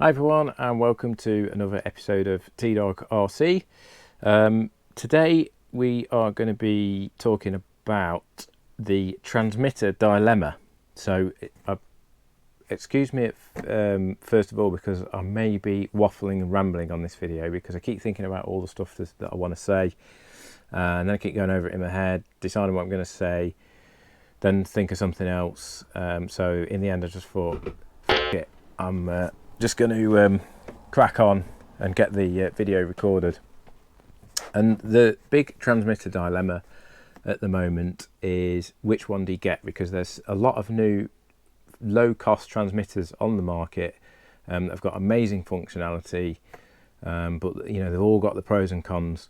Hi everyone, and welcome to another episode of T-Dog RC. Today we are going to be talking about the transmitter dilemma. So excuse me first of all, because I may be waffling and rambling on this video because I keep thinking about all the stuff that I want to say, and then I keep going over it in my head, deciding what I'm going to say, then think of something else. So in the end I just thought, F it, I'm just going to crack on and get the video recorded. And the big transmitter dilemma at the moment is which one do you get, because there's a lot of new low cost transmitters on the market that have got amazing functionality, but you know, they've all got the pros and cons.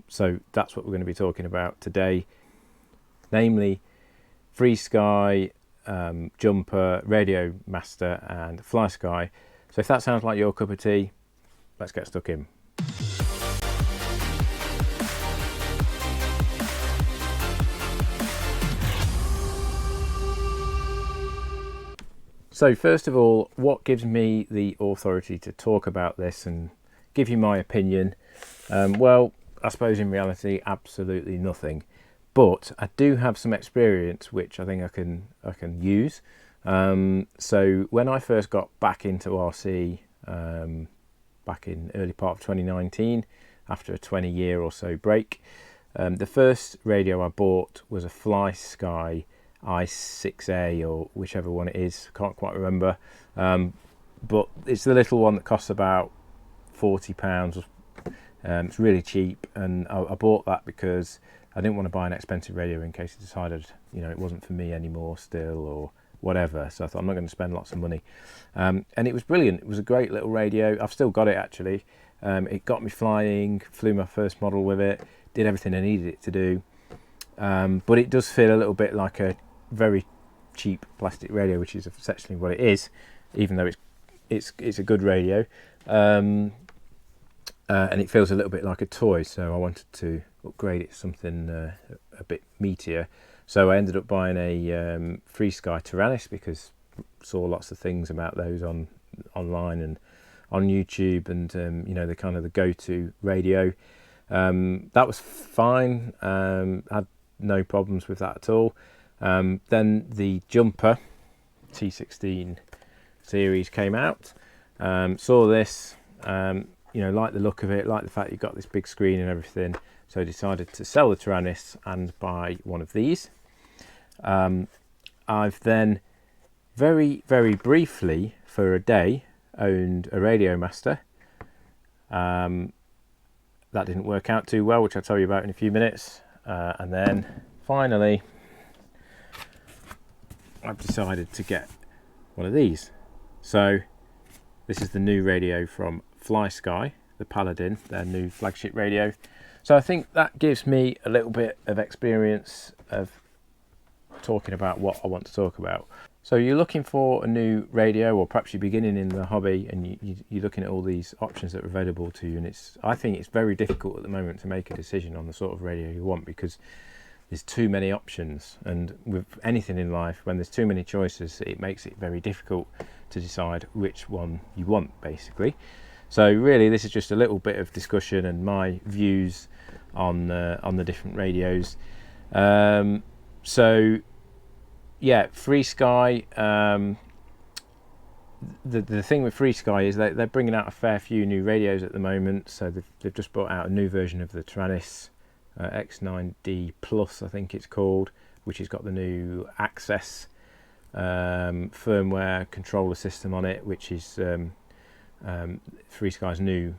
So that's what we're going to be talking about today, namely Frsky, Jumper, Radiomaster and Fly Sky. So if that sounds like your cup of tea, let's get stuck in. So first of all, what gives me the authority to talk about this and give you my opinion? Well, I suppose in reality absolutely nothing. But I do have some experience which I think I can use. So when I first got back into RC back in early part of 2019, after a 20-year or so break, the first radio I bought was a Fly Sky i6A, or whichever one it is, can't quite remember. But it's the little one that costs about £40. It's really cheap, and I bought that because I didn't want to buy an expensive radio in case I decided, you know, it wasn't for me anymore still or whatever. So I thought, I'm not going to spend lots of money. And it was brilliant. It was a great little radio. I've still got it actually. It got me flying, flew my first model with it, did everything I needed it to do. But it does feel a little bit like a very cheap plastic radio, which is essentially what it is, even though it's a good radio. And it feels a little bit like a toy, so I wanted to upgrade it to something a bit meatier. So I ended up buying a Frsky Tyrannis because I saw lots of things about those online and on YouTube, and you know, they're kind of the go-to radio. That was fine. Had no problems with that at all. Then the Jumper T16 series came out. Saw this. You know, like the look of it, like the fact you've got this big screen and everything, so I decided to sell the Tyrannis and buy one of these. I've then very briefly for a day owned a Radiomaster. That didn't work out too well, which I'll tell you about in a few minutes. And then finally I've decided to get one of these. So this is the new radio from Fly Sky, the Paladin, their new flagship radio. So I think that gives me a little bit of experience of talking about what I want to talk about. So you're looking for a new radio, or perhaps you're beginning in the hobby and you're looking at all these options that are available to you, and I think it's very difficult at the moment to make a decision on the sort of radio you want, because there's too many options, and with anything in life, when there's too many choices, it makes it very difficult to decide which one you want, basically. So really this is just a little bit of discussion and my views on the different radios. So yeah, Frsky, the thing with Frsky is they're bringing out a fair few new radios at the moment. So they've just brought out a new version of the Tyrannis, X9D Plus I think it's called, which has got the new Access firmware controller system on it, which is Frsky's new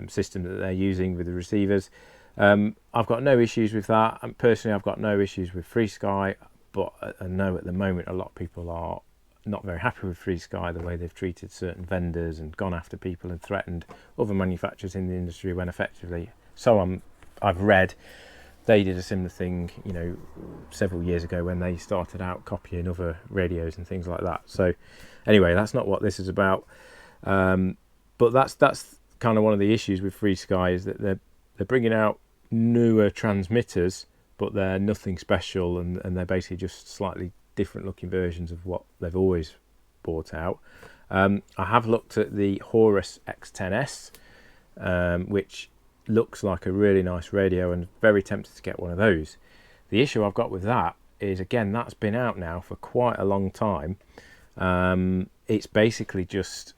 system that they're using with the receivers. I've got no issues with that, and personally I've got no issues with Frsky, but I know at the moment a lot of people are not very happy with Frsky, the way they've treated certain vendors and gone after people and threatened other manufacturers in the industry, when effectively, I've read, they did a similar thing, you know, several years ago when they started out copying other radios and things like that. So anyway, that's not what this is about. But that's kind of one of the issues with Frsky, is that they're bringing out newer transmitters, but they're nothing special, and they're basically just slightly different looking versions of what they've always brought out. I have looked at the Horus X10S, which looks like a really nice radio, and very tempted to get one of those. The issue I've got with that is, again, that's been out now for quite a long time. It's basically just,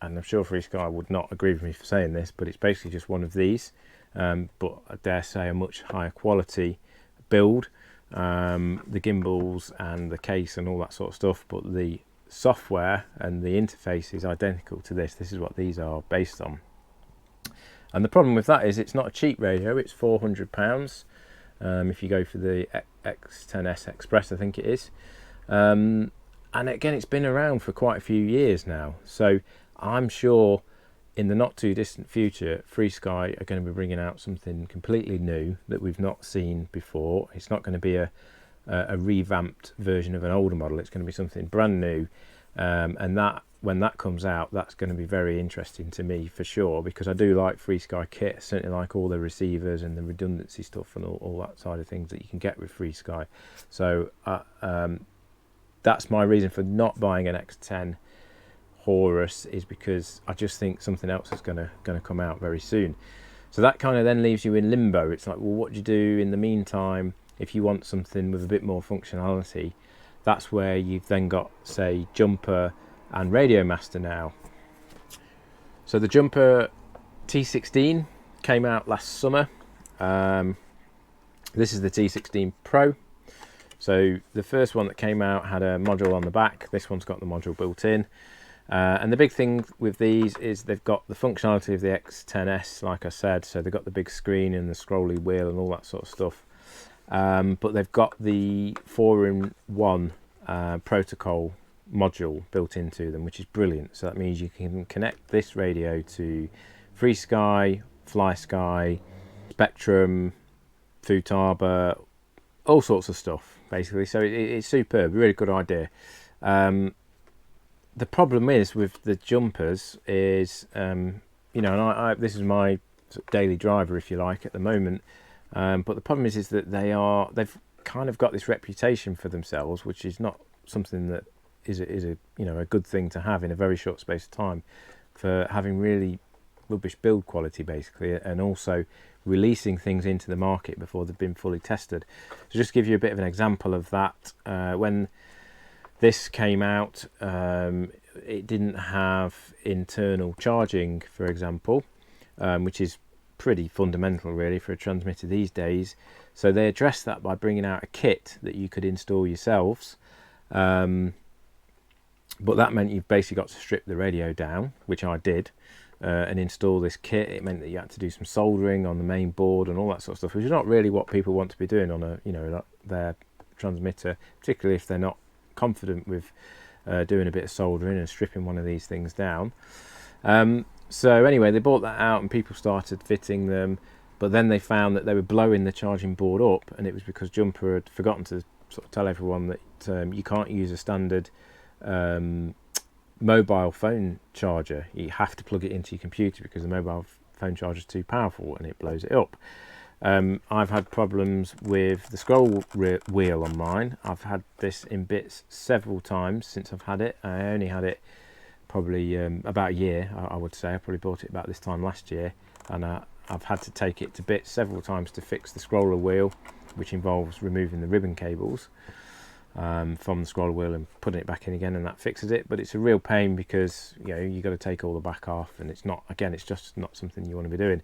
and I'm sure Frsky would not agree with me for saying this, but it's basically just one of these, but I dare say a much higher quality build. The gimbals and the case and all that sort of stuff, but the software and the interface is identical to this. This is what these are based on. And the problem with that is it's not a cheap radio. It's £400 if you go for the X10S Express, I think it is. And again, it's been around for quite a few years now. So I'm sure in the not too distant future, Frsky are going to be bringing out something completely new that we've not seen before. It's not going to be a revamped version of an older model. It's going to be something brand new. And that, when that comes out, that's going to be very interesting to me for sure, because I do like Frsky kit. I certainly like all the receivers and the redundancy stuff and all that side of things that you can get with Frsky. So that's my reason for not buying an X10 Horus, is because I just think something else is going to come out very soon. So that kind of then leaves you in limbo. It's like, well, what do you do in the meantime if you want something with a bit more functionality? That's where you've then got, say, Jumper and Radiomaster now. So the Jumper T16 came out last summer. This is the T16 Pro. So the first one that came out had a module on the back. This one's got the module built in. And the big thing with these is they've got the functionality of the X10S, like I said. So they've got the big screen and the scrolly wheel and all that sort of stuff. But they've got the 4-in-1 protocol module built into them, which is brilliant. So that means you can connect this radio to Frsky, Fly Sky, Spectrum, Futaba, all sorts of stuff basically. So it's superb, really good idea. The problem is with the jumpers is, you know, and this is my sort of daily driver, if you like, at the moment. But the problem is that they've kind of got this reputation for themselves, which is not something that is a you know, a good thing to have in a very short space of time, for having really rubbish build quality basically, and also releasing things into the market before they've been fully tested. So just to give you a bit of an example of that, when this came out, it didn't have internal charging, for example, which is pretty fundamental really for a transmitter these days. So they addressed that by bringing out a kit that you could install yourselves, but that meant you've basically got to strip the radio down, which I did, and install this kit. It meant that you had to do some soldering on the main board and all that sort of stuff, which is not really what people want to be doing on a, you know, their transmitter, particularly if they're not confident with doing a bit of soldering and stripping one of these things down. So anyway, they bought that out and people started fitting them, but then they found that they were blowing the charging board up, and it was because Jumper had forgotten to sort of tell everyone that you can't use a standard mobile phone charger. You have to plug it into your computer because the mobile phone charger is too powerful and it blows it up. I've had problems with the scroll wheel on mine. I've had this in bits several times since I've had it. I only had it probably about a year, I would say. I probably bought it about this time last year, and I've had to take it to bits several times to fix the scroller wheel, which involves removing the ribbon cables from the scroller wheel and putting it back in again, and that fixes it. But it's a real pain because, you know, you've got to take all the back off, and it's not, again, it's just not something you want to be doing.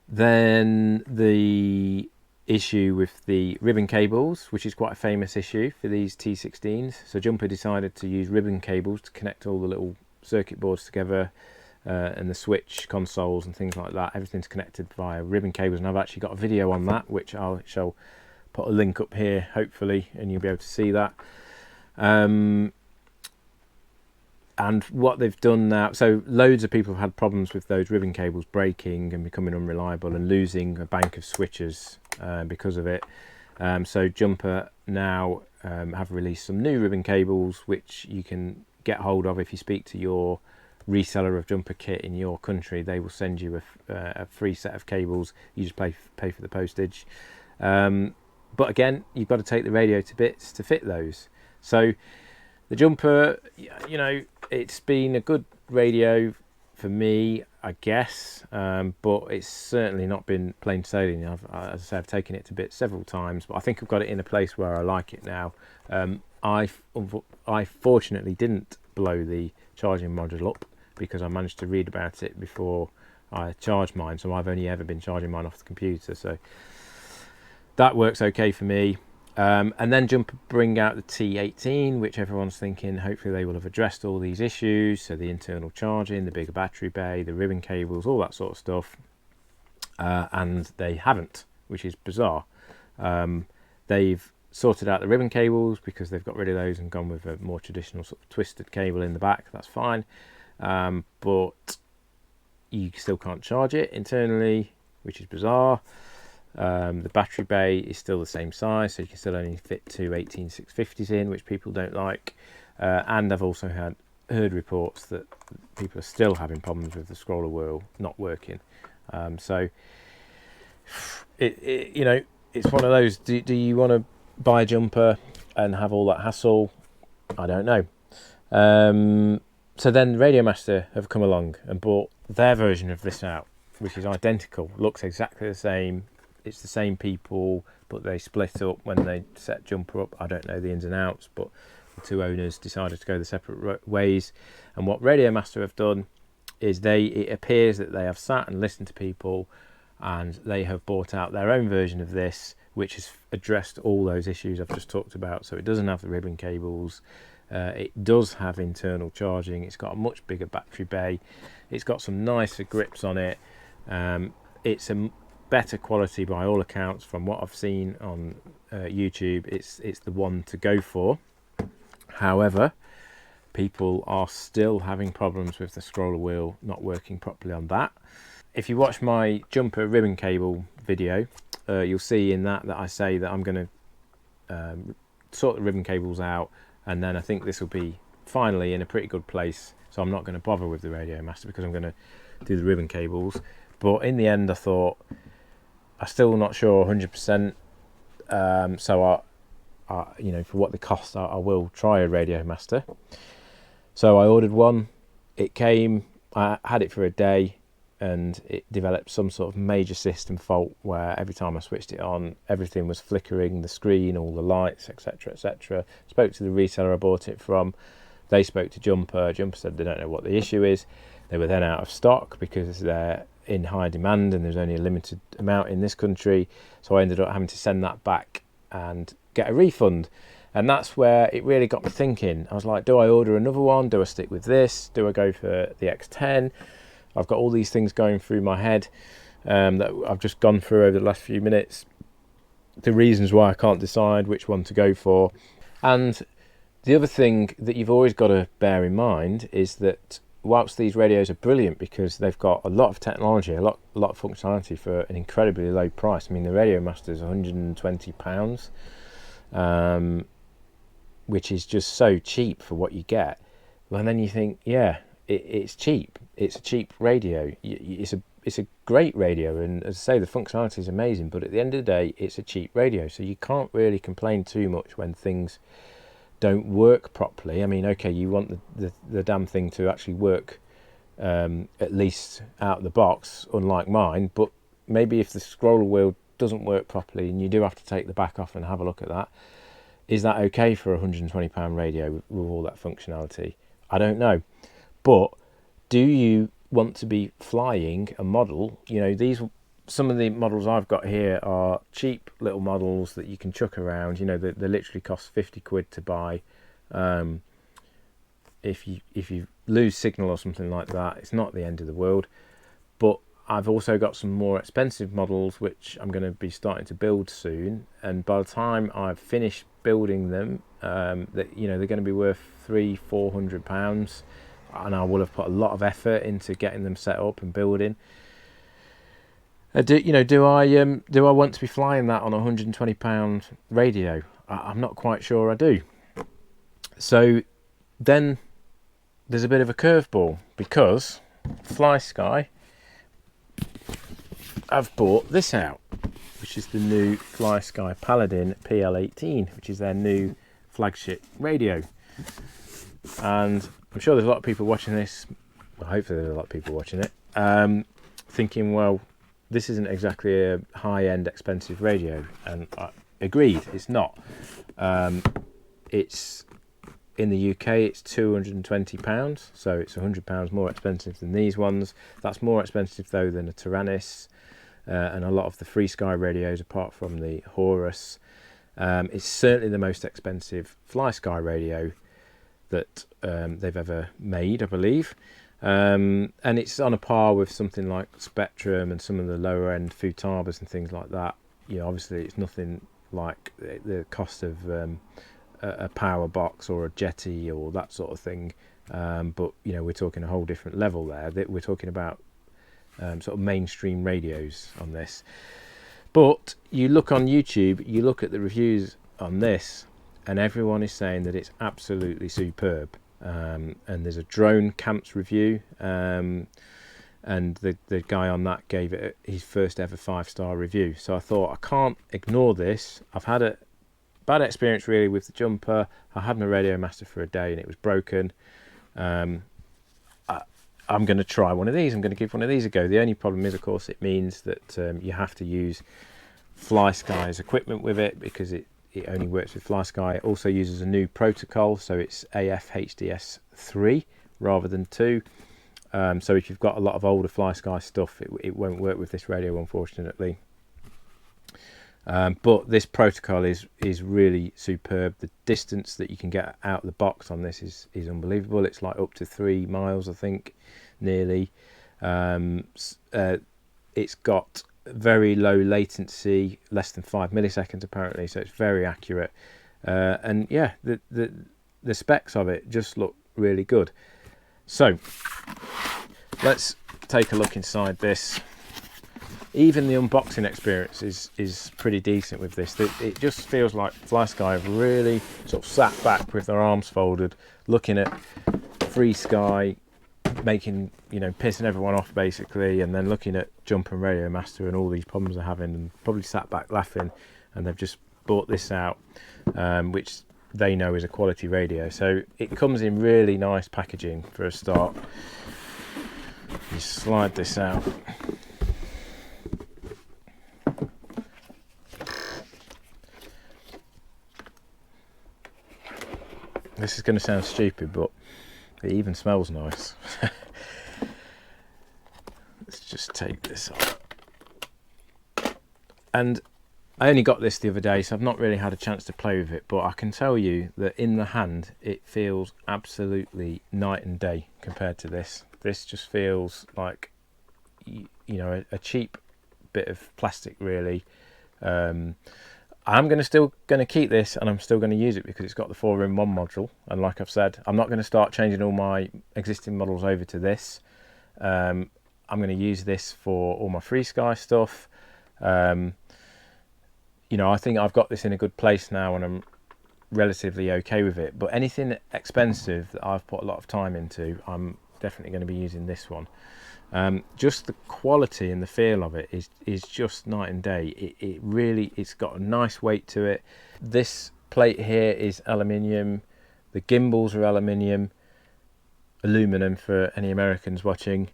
Then the issue with the ribbon cables, which is quite a famous issue for these T16s. So Jumper decided to use ribbon cables to connect all the little circuit boards together, and the switch consoles and things like that. Everything's connected via ribbon cables, and I've actually got a video on that, which I shall put a link up here hopefully, and you'll be able to see that. And what they've done now, so loads of people have had problems with those ribbon cables breaking and becoming unreliable and losing a bank of switches because of it. So Jumper now have released some new ribbon cables which you can get hold of if you speak to your reseller of Jumper kit in your country. They will send you a free set of cables. You just pay for the postage. But again, you've got to take the radio to bits to fit those. So The Jumper, you know, it's been a good radio for me, I guess, but it's certainly not been plain sailing. As I say, I've taken it to bits several times, but I think I've got it in a place where I like it now. I fortunately didn't blow the charging module up, because I managed to read about it before I charged mine, so I've only ever been charging mine off the computer, so that works okay for me. And then Jumper bring out the T18, which everyone's thinking hopefully they will have addressed all these issues, so the internal charging, the bigger battery bay, the ribbon cables, all that sort of stuff, and they haven't, which is bizarre. They've sorted out the ribbon cables because they've got rid of those and gone with a more traditional sort of twisted cable in the back. That's fine, but you still can't charge it internally, which is bizarre. The battery bay is still the same size, so you can still only fit two 18650s in, which people don't like. And I've also heard reports that people are still having problems with the scroller wheel not working. So you know, it's one of those. Do you want to buy a Jumper and have all that hassle? I don't know. So then Radiomaster have come along and bought their version of this out, which is identical, looks exactly the same. It's the same people, but they split up when they set Jumper up. I don't know the ins and outs, but the two owners decided to go the separate ways. And what Radiomaster have done is it appears that they have sat and listened to people, and they have bought out their own version of this, which has addressed all those issues I've just talked about. So it doesn't have the ribbon cables. It does have internal charging. It's got a much bigger battery bay. It's got some nicer grips on it. It's a better quality by all accounts from what I've seen on YouTube. It's the one to go for. However, people are still having problems with the scroller wheel not working properly on that. If you watch my Jumper ribbon cable video, you'll see in that I say that I'm going to sort the ribbon cables out, and then I think this will be finally in a pretty good place, so I'm not going to bother with the Radiomaster because I'm going to do the ribbon cables. But in the end, I thought I'm still not sure 100%, so I you know, for what they cost, I will try a Radiomaster. So I ordered one. It came, I had it for a day, and it developed some sort of major system fault where every time I switched it on, everything was flickering, the screen, all the lights, etc, etc. Spoke to the reseller I bought it from. They spoke to Jumper. Jumper said they don't know what the issue is. They were then out of stock because they're in high demand and there's only a limited amount in this country. So I ended up having to send that back and get a refund. And that's where it really got me thinking. I was like, do I order another one? Do I stick with this? Do I go for the X10? I've got all these things going through my head that I've just gone through over the last few minutes. The reasons why I can't decide which one to go for. And the other thing that you've always got to bear in mind is that whilst these radios are brilliant because they've got a lot of technology, a lot of functionality for an incredibly low price. I mean, the Radiomaster is £120, which is just so cheap for what you get. Well, and then you think, yeah, it's cheap. It's a cheap radio. It's a great radio, and as I say, the functionality is amazing. But at the end of the day, it's a cheap radio, so you can't really complain too much when things don't work properly. I mean, okay, you want the damn thing to actually work, at least out of the box, unlike mine. But maybe if the scroller wheel doesn't work properly and you do have to take the back off and have a look at that, is that okay for a £120 radio with all that functionality? I don't know. But do you want to be flying a model? You know, some of the models I've got here are cheap little models that you can chuck around. You know, they literally cost 50 quid to buy. If you lose signal or something like that, it's not the end of the world. But I've also got some more expensive models which I'm going to be starting to build soon, and by the time I've finished building them, they're going to be worth £300-400, and I will have put a lot of effort into getting them set up and building. Do I want to be flying that on a £120 radio? I'm not quite sure I do. So then there's a bit of a curveball, because Fly Sky have bought this out, which is the new Fly Sky Paladin PL18, which is their new flagship radio. and I'm sure there's a lot of people watching this, well, hopefully there's a lot of people watching it, thinking, well, this isn't exactly a high-end expensive radio, and I agreed, it's not. It's in the UK, it's £220, so it's £100 more expensive than these ones. That's more expensive though than a Taranis and a lot of the Free Sky radios, apart from the Horus. It's certainly the most expensive Fly Sky radio that they've ever made, I believe. And it's on a par with something like Spectrum and some of the lower end Futabas and things like that. You know, obviously it's nothing like the cost of a power box or a Jetty or that sort of thing, but you know, we're talking a whole different level there. We're talking about sort of mainstream radios on this. But you look on YouTube, you look at the reviews on this, and everyone is saying that it's absolutely superb. And there's a Drone Camps review, and the guy on that gave it his first ever 5-star review. So I thought, I can't ignore this. I've had a bad experience really with the Jumper. I had my Radiomaster for a day and it was broken. I'm going to try one of these. I'm going to give one of these a go. The only problem is, of course, it means that you have to use Fly Sky's equipment with it, because it only works with Fly Sky. It also uses a new protocol, so it's AF-HDS 3 rather than 2. So if you've got a lot of older Fly Sky stuff, it won't work with this radio, unfortunately. But this protocol is really superb. The distance that you can get out of the box on this is unbelievable. It's like up to 3 miles, I think, nearly. It's got very low latency, less than 5 milliseconds apparently, so it's very accurate. And yeah, the specs of it just look really good. So let's take a look inside this. Even the unboxing experience is pretty decent with this. It just feels like Fly Sky have really sort of sat back with their arms folded, looking at Free Sky, making, you know, pissing everyone off basically, and then looking at Jumper and Radiomaster and all these problems they're having, and probably sat back laughing, and they've just bought this out, which they know is a quality radio. So it comes in really nice packaging for a start. You slide this out. This is going to sound stupid, but it even smells nice. Let's just take this off. And I only got this the other day, so I've not really had a chance to play with it, but I can tell you that in the hand it feels absolutely night and day compared to this. This just feels like, you know, a cheap bit of plastic really. I'm still going to keep this, and I'm still going to use it because it's got the 4-in-1 module. And like I've said, I'm not going to start changing all my existing models over to this. I'm going to use this for all my Free Sky stuff. You know, I think I've got this in a good place now, and I'm relatively okay with it. But anything expensive that I've put a lot of time into, I'm definitely going to be using this one. Just the quality and the feel of it is just night and day. It really, it's got a nice weight to it. This plate here is aluminium. The gimbals are aluminium, aluminum for any Americans watching.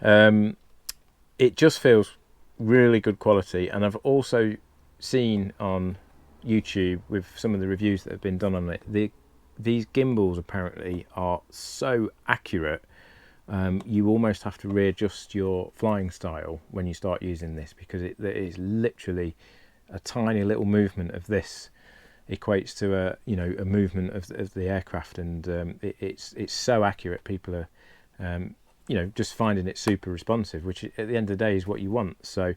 It just feels really good quality, and I've also seen on YouTube with some of the reviews that have been done on it, these gimbals apparently are so accurate. You almost have to readjust your flying style when you start using this, because it is literally a tiny little movement of this equates to a movement of the aircraft, and it's so accurate. People are just finding it super responsive, which at the end of the day is what you want. So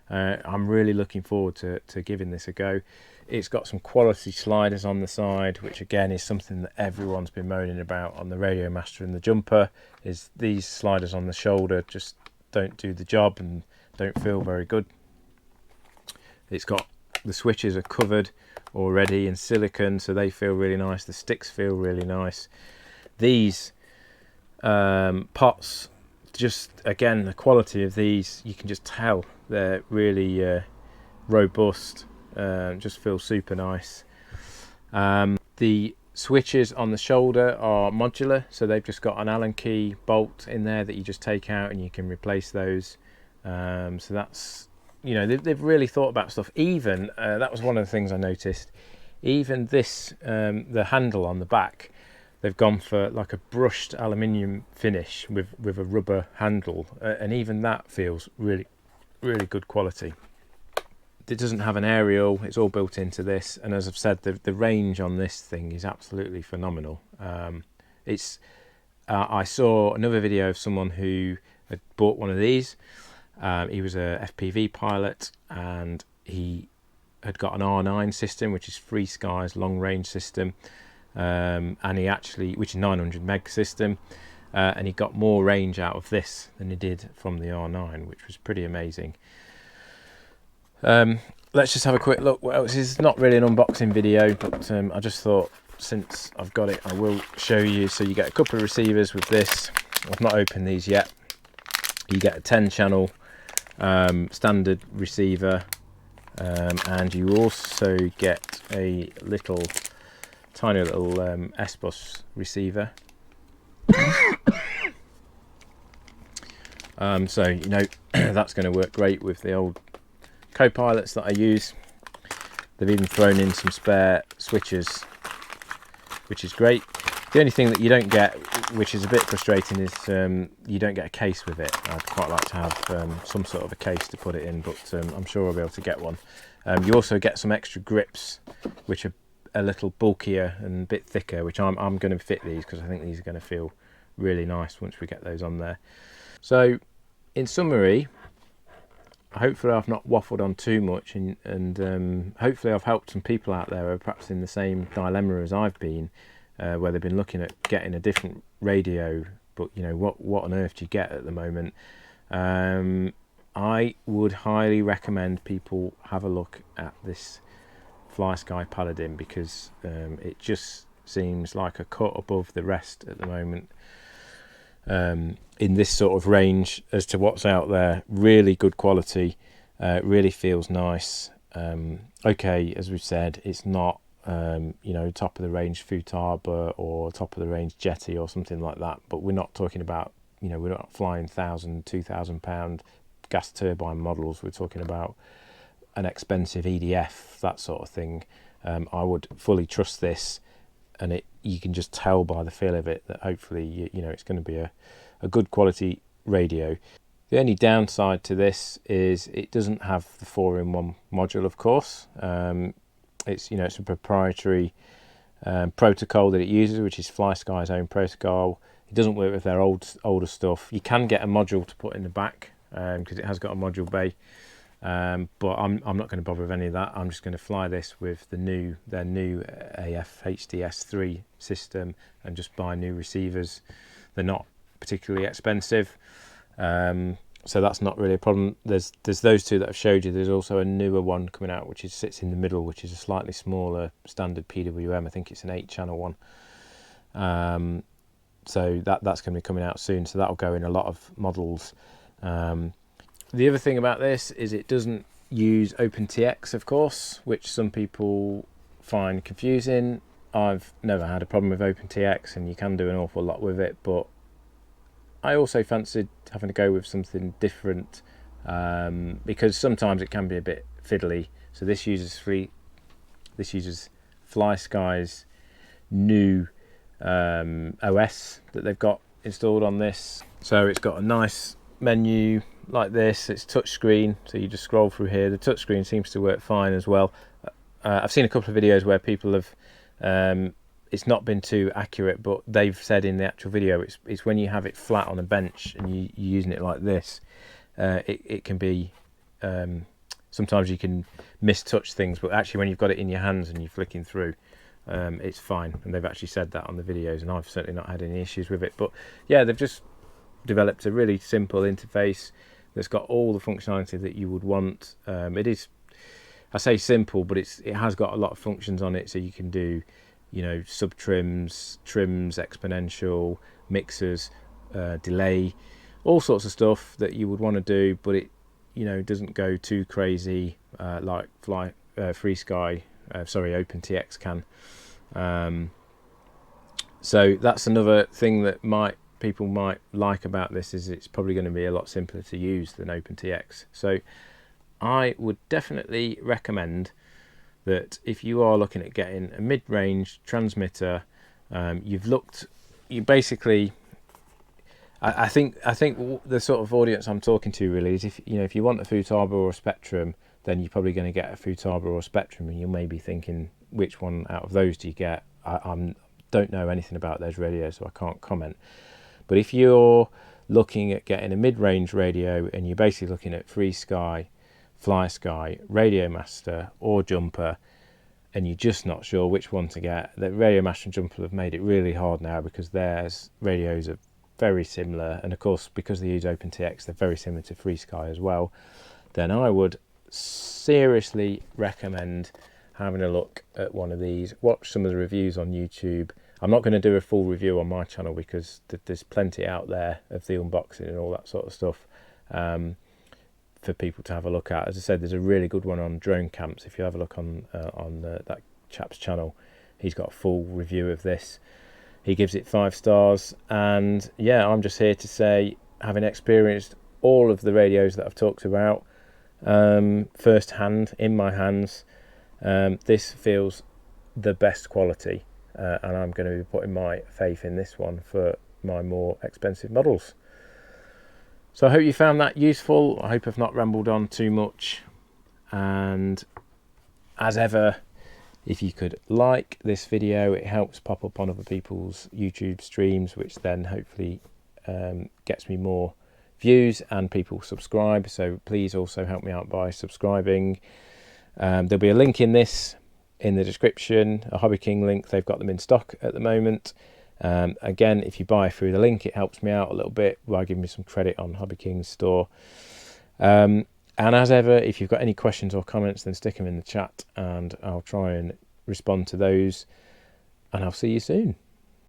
I'm really looking forward to giving this a go. It's got some quality sliders on the side, which again is something that everyone's been moaning about on the Radiomaster and the Jumper, is these sliders on the shoulder just don't do the job and don't feel very good. It's got, the switches are covered already in silicone, so they feel really nice. The sticks feel really nice. These pots, just again, the quality of these, you can just tell they're really robust. Just feels super nice. The switches on the shoulder are modular, so they've just got an Allen key bolt in there that you just take out and you can replace those. So that's, you know, they've really thought about stuff. Even that was one of the things I noticed. Even this, the handle on the back, they've gone for like a brushed aluminium finish with a rubber handle, and even that feels really good quality. It doesn't have an aerial, it's all built into this, and as I've said, the range on this thing is absolutely phenomenal. I saw another video of someone who had bought one of these. He was a FPV pilot, and he had got an R9 system, which is Frsky's long range system, and he actually, which is 900 meg system, and he got more range out of this than he did from the R9, which was pretty amazing. Let's just have a quick look. Well, this is not really an unboxing video, but I just thought, since I've got it, I will show you. So you get a couple of receivers with this. I've not opened these yet. You get a 10 channel standard receiver, and you also get a tiny little S-Bus receiver. So, you know, that's going to work great with the old co-pilots that I use. They've even thrown in some spare switches, which is great. The only thing that you don't get, which is a bit frustrating, is you don't get a case with it. I'd quite like to have some sort of a case to put it in, but I'm sure I'll be able to get one. You also get some extra grips, which are a little bulkier and a bit thicker, which I'm going to fit these because I think these are going to feel really nice once we get those on there. So, in summary, hopefully I've not waffled on too much, and hopefully I've helped some people out there who are perhaps in the same dilemma as I've been, where they've been looking at getting a different radio, but you know, what on earth do you get at the moment? I would highly recommend people have a look at this Fly Sky Paladin, because it just seems like a cut above the rest at the moment. In this sort of range as to what's out there. Really good quality, really feels nice. Okay, as we've said, it's not you know, top of the range Futaba or top of the range Jetty or something like that, but we're not talking about, you know, we're not flying £1,000–2,000 gas turbine models. We're talking about an expensive EDF, that sort of thing. I would fully trust this, and you can just tell by the feel of it that hopefully you know it's going to be a good quality radio. The only downside to this is it doesn't have the 4-in-1 module, of course. It's, you know, it's a proprietary protocol that it uses, which is Fly Sky's own protocol. It doesn't work with their older stuff. You can get a module to put in the back, because it has got a module bay, but I'm not going to bother with any of that. I'm just going to fly this with their new AF HDS3 system and just buy new receivers. They're not particularly expensive, so that's not really a problem. There's those two that I've showed you. There's also a newer one coming out which sits in the middle, which is a slightly smaller standard PWM. I think it's an 8-channel one, so that's going to be coming out soon, so that'll go in a lot of models. The other thing about this is it doesn't use OpenTX, of course, which some people find confusing. I've never had a problem with OpenTX, and you can do an awful lot with it, but I also fancied having to go with something different, because sometimes it can be a bit fiddly. So this uses Fly Sky's new OS that they've got installed on this. So it's got a nice menu like this. It's touchscreen, so you just scroll through here. The touchscreen seems to work fine as well. I've seen a couple of videos where people have it's not been too accurate, but they've said in the actual video it's when you have it flat on a bench and you're using it like this, it can be sometimes you can mistouch things, but actually when you've got it in your hands and you're flicking through, it's fine. And they've actually said that on the videos, and I've certainly not had any issues with it. But yeah, they've just developed a really simple interface that's got all the functionality that you would want. It is, I say simple, but it has got a lot of functions on it, so you can do, you know, sub trims, exponential, mixers, delay, all sorts of stuff that you would want to do, but it, you know, doesn't go too crazy like OpenTX can. So that's another thing that people might like about this, is it's probably going to be a lot simpler to use than OpenTX. So I would definitely recommend that if you are looking at getting a mid-range transmitter, you basically, I think the sort of audience I'm talking to really is, if you want a Futaba or a Spectrum, then you're probably going to get a Futaba or a Spectrum, and you may be thinking, which one out of those do you get? I don't know anything about those radios, so I can't comment. But if you're looking at getting a mid-range radio, and you're basically looking at Frsky, Fly Sky, Radiomaster or Jumper, and you're just not sure which one to get, the Radiomaster and Jumper have made it really hard now, because their radios are very similar, and of course because they use OpenTX, they're very similar to Frsky as well. Then I would seriously recommend having a look at one of these. Watch some of the reviews on YouTube. I'm not going to do a full review on my channel, because there's plenty out there of the unboxing and all that sort of stuff for people to have a look at. As I said, there's a really good one on drone camps. If you have a look on that chap's channel, he's got a full review of this. He gives it 5 stars. And yeah, I'm just here to say, having experienced all of the radios that I've talked about first hand in my hands, this feels the best quality, and I'm going to be putting my faith in this one for my more expensive models. So I hope you found that useful. I hope I've not rambled on too much, and as ever, if you could like this video, it helps pop up on other people's YouTube streams, which then hopefully gets me more views and people subscribe. So please also help me out by subscribing. There'll be a link in the description, a Hobbyking link. They've got them in stock at the moment. Again, if you buy through the link, it helps me out a little bit by giving me some credit on Hobbyking's store. And as ever, if you've got any questions or comments, then stick them in the chat and I'll try and respond to those, and I'll see you soon.